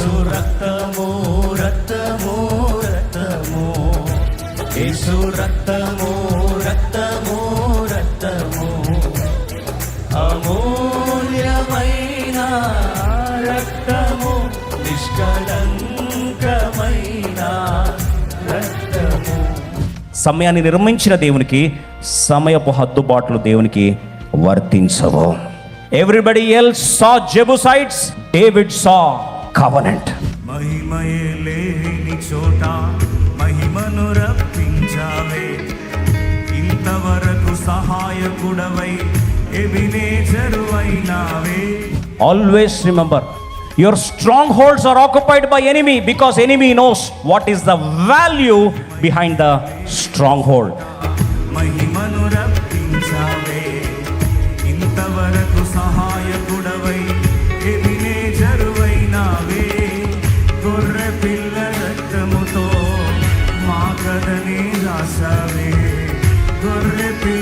యేసు రక్తము రక్తము రక్తము, యేసు రక్తము రక్తము రక్తము, అమూల్యమైన రక్తము, నిష్కళంకమైన రక్తము. సమయాన్ని నిర్మించిన దేవునికి సమయపు హద్దుబాట్లు దేవునికి వర్తించవు. ఎవ్రీబడి ఎల్స్ సా జెబూసైట్స్, డేవిడ్ సా కవెనెంట్. మహిమయే లేని చోట మహిమను రప్పించావే, ఇంతవరకు సహాయకుడవై ఎబినేజరువైనావే. Always remember, your strongholds are occupied by enemy because enemy knows what is the value behind the stronghold. మహిమను రప్పించావే, ఇంతవరకు సహాయకుడవై ఎబినేజరువైనావే. గొర్రె పిల్ల రక్తముతో మా కథని రాసావే, గొర్రె పిల్ల